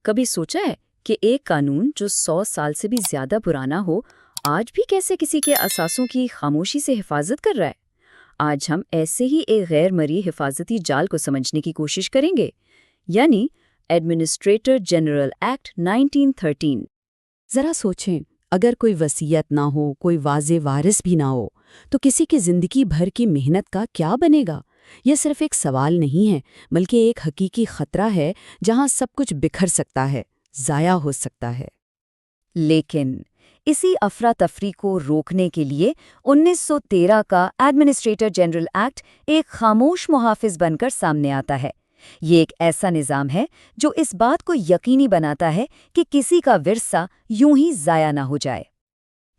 کبھی سوچا ہے کہ ایک قانون جو 100 سال سے بھی زیادہ پرانا ہو آج بھی کیسے کسی کے اثاثوں کی خاموشی سے حفاظت کر رہا ہے؟ آج ہم ایسے ہی ایک غیر مرئی حفاظتی جال کو سمجھنے کی کوشش کریں گے، یعنی ایڈمنسٹریٹر جنرل ایکٹ 1913۔ ذرا سوچیں، اگر کوئی وصیت نہ ہو، کوئی واضح وارث بھی نہ ہو، تو کسی کی زندگی بھر کی محنت کا کیا بنے گا؟ یہ صرف ایک سوال نہیں ہے، بلکہ ایک حقیقی خطرہ ہے جہاں سب کچھ بکھر سکتا ہے، ضائع ہو سکتا ہے۔ لیکن اسی افراتفری کو روکنے کے لیے 1913 کا ایڈمنسٹریٹر جنرل ایکٹ ایک خاموش محافظ بن کر سامنے آتا ہے۔ یہ ایک ایسا نظام ہے جو اس بات کو یقینی بناتا ہے کہ کسی کا ورثہ یوں ہی ضائع نہ ہو جائے۔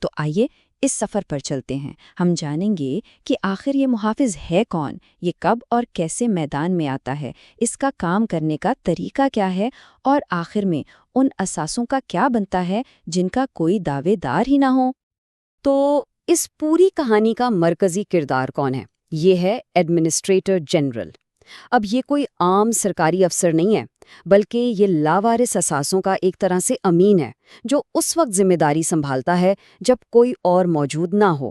تو آئیے اس سفر پر چلتے ہیں، ہم جانیں گے کہ آخر یہ محافظ ہے کون، یہ کب اور کیسے میدان میں آتا ہے، اس کا کام کرنے کا طریقہ کیا ہے، اور آخر میں ان اثاثوں کا کیا بنتا ہے جن کا کوئی دعوے دار ہی نہ ہو۔ تو اس پوری کہانی کا مرکزی کردار کون ہے؟ یہ ہے ایڈمنسٹریٹر جنرل۔ اب یہ کوئی عام سرکاری افسر نہیں ہے، بلکہ یہ لاوارث اثاثوں کا ایک طرح سے امین ہے، جو اس وقت ذمہ داری سنبھالتا ہے جب کوئی اور موجود نہ ہو۔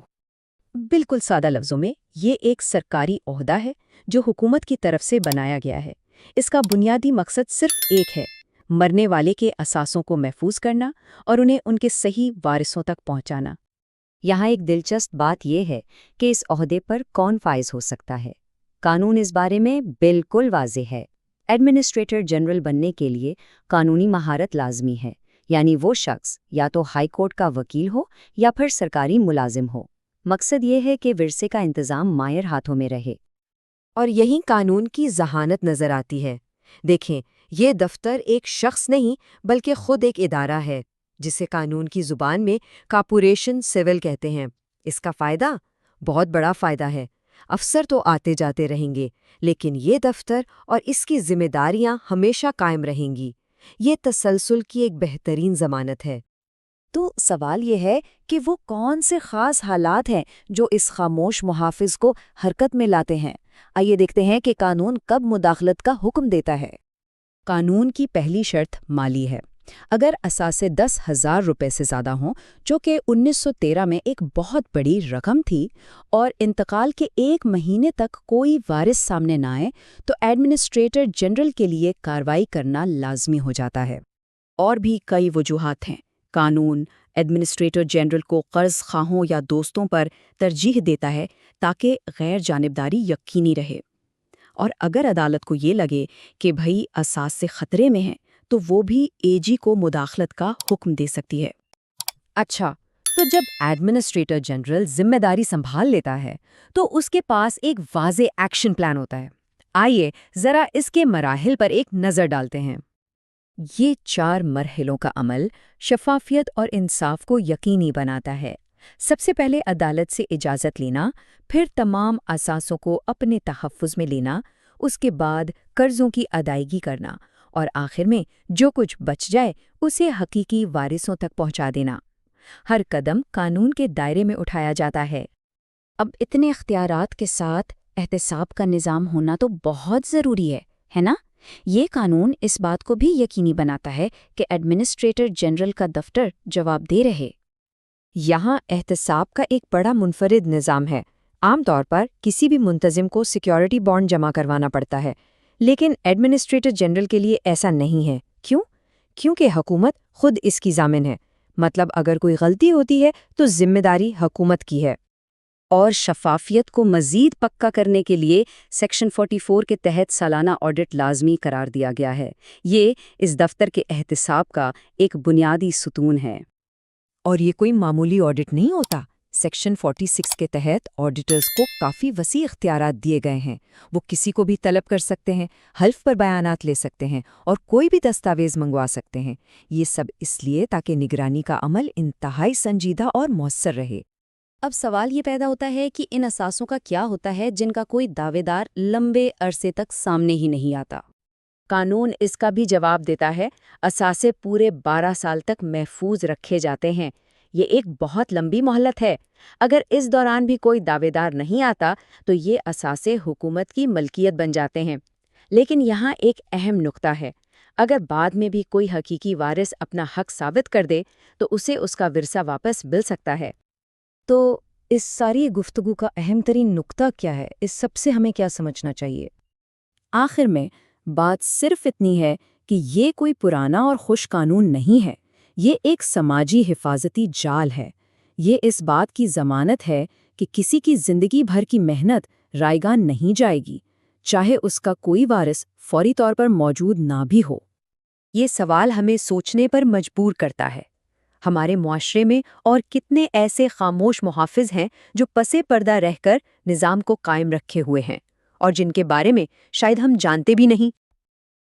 بالکل سادہ لفظوں میں یہ ایک سرکاری عہدہ ہے جو حکومت کی طرف سے بنایا گیا ہے۔ اس کا بنیادی مقصد صرف ایک ہے، مرنے والے کے اثاثوں کو محفوظ کرنا اور انہیں ان کے صحیح وارثوں تک پہنچانا۔ یہاں ایک دلچسپ بات یہ ہے کہ اس عہدے پر کون فائز ہو سکتا ہے۔ قانون اس بارے میں بالکل واضح ہے۔ ایڈمنسٹریٹر جنرل بننے کے لیے قانونی مہارت لازمی ہے، یعنی وہ شخص یا تو ہائی کورٹ کا وکیل ہو یا پھر سرکاری ملازم ہو۔ مقصد یہ ہے کہ ورثے کا انتظام ماہر ہاتھوں میں رہے۔ اور یہیں قانون کی ذہانت نظر آتی ہے۔ دیکھیں، یہ دفتر ایک شخص نہیں بلکہ خود ایک ادارہ ہے، جسے قانون کی زبان میں کارپوریشن سول کہتے ہیں۔ اس کا فائدہ بہت بڑا فائدہ ہے۔ افسر تو آتے جاتے رہیں گے، لیکن یہ دفتر اور اس کی ذمہ داریاں ہمیشہ قائم رہیں گی۔ یہ تسلسل کی ایک بہترین ضمانت ہے۔ تو سوال یہ ہے کہ وہ کون سے خاص حالات ہیں جو اس خاموش محافظ کو حرکت میں لاتے ہیں؟ آئیے دیکھتے ہیں کہ قانون کب مداخلت کا حکم دیتا ہے۔ قانون کی پہلی شرط مالی ہے۔ اگر اثاثے 10,000 روپے سے زیادہ ہوں، جو کہ 1913 میں ایک بہت بڑی رقم تھی، اور انتقال کے 1 مہینے تک کوئی وارث سامنے نہ آئے، تو ایڈمنسٹریٹر جنرل کے لیے کارروائی کرنا لازمی ہو جاتا ہے۔ اور بھی کئی وجوہات ہیں۔ قانون ایڈمنسٹریٹر جنرل کو قرض خواہوں یا دوستوں پر ترجیح دیتا ہے تاکہ غیر جانبداری یقینی رہے۔ اور اگر عدالت کو یہ لگے کہ بھئی اثاثے خطرے میں ہیں، تو وہ بھی اے جی کو مداخلت کا حکم دے سکتی ہے۔ اچھا، تو جب ایڈمنسٹریٹر جنرل ذمہ داری سنبھال لیتا ہے تو اس کے پاس ایک واضح ایکشن پلان ہوتا ہے۔ آئیے ذرا اس کے مراحل پر ایک نظر ڈالتے ہیں۔ یہ 4 مرحلوں کا عمل شفافیت اور انصاف کو یقینی بناتا ہے۔ سب سے پہلے عدالت سے اجازت لینا، پھر تمام اثاثوں کو اپنے تحفظ میں لینا، اس کے بعد قرضوں کی ادائیگی کرنا، اور آخر میں جو کچھ بچ جائے اسے حقیقی وارثوں تک پہنچا دینا۔ ہر قدم قانون کے دائرے میں اٹھایا جاتا ہے۔ اب اتنے اختیارات کے ساتھ احتساب کا نظام ہونا تو بہت ضروری ہے نا؟ یہ قانون اس بات کو بھی یقینی بناتا ہے کہ ایڈمنسٹریٹر جنرل کا دفتر جواب دہ رہے۔ یہاں احتساب کا ایک بڑا منفرد نظام ہے۔ عام طور پر کسی بھی منتظم کو سیکیورٹی بانڈ جمع کروانا پڑتا ہے، لیکن ایڈمنسٹریٹر جنرل کے لیے ایسا نہیں ہے۔ کیوں؟ کیونکہ حکومت خود اس کی ضامن ہے۔ مطلب اگر کوئی غلطی ہوتی ہے تو ذمہ داری حکومت کی ہے۔ اور شفافیت کو مزید پکا کرنے کے لیے سیکشن 44 کے تحت سالانہ آڈٹ لازمی قرار دیا گیا ہے۔ یہ اس دفتر کے احتساب کا ایک بنیادی ستون ہے۔ اور یہ کوئی معمولی آڈٹ نہیں ہوتا۔ سیکشن 46 کے تحت آڈیٹرز کو کافی وسیع اختیارات دیے گئے ہیں۔ وہ کسی کو بھی طلب کر سکتے ہیں، حلف پر بیانات لے سکتے ہیں، اور کوئی بھی دستاویز منگوا سکتے ہیں۔ یہ سب اس لیے تاکہ نگرانی کا عمل انتہائی سنجیدہ اور مؤثر رہے۔ اب سوال یہ پیدا ہوتا ہے کہ ان اثاثوں کا کیا ہوتا ہے جن کا کوئی دعوے دار لمبے عرصے تک سامنے ہی نہیں آتا؟ قانون اس کا بھی جواب دیتا ہے۔ اثاثے پورے 12 سال تک محفوظ رکھے جاتے ہیں۔ یہ ایک بہت لمبی مہلت ہے۔ اگر اس دوران بھی کوئی دعوے دار نہیں آتا تو یہ اثاثے حکومت کی ملکیت بن جاتے ہیں۔ لیکن یہاں ایک اہم نقطہ ہے۔ اگر بعد میں بھی کوئی حقیقی وارث اپنا حق ثابت کر دے تو اسے اس کا ورثہ واپس مل سکتا ہے۔ تو اس ساری گفتگو کا اہم ترین نقطہ کیا ہے؟ اس سب سے ہمیں کیا سمجھنا چاہیے؟ آخر میں بات صرف اتنی ہے کہ یہ کوئی پرانا اور خوش قانون نہیں ہے، یہ ایک سماجی حفاظتی جال ہے۔ یہ اس بات کی ضمانت ہے کہ کسی کی زندگی بھر کی محنت رائیگاں نہیں جائے گی، چاہے اس کا کوئی وارث فوری طور پر موجود نہ بھی ہو۔ یہ سوال ہمیں سوچنے پر مجبور کرتا ہے، ہمارے معاشرے میں اور کتنے ایسے خاموش محافظ ہیں جو پسے پردہ رہ کر نظام کو قائم رکھے ہوئے ہیں اور جن کے بارے میں شاید ہم جانتے بھی نہیں۔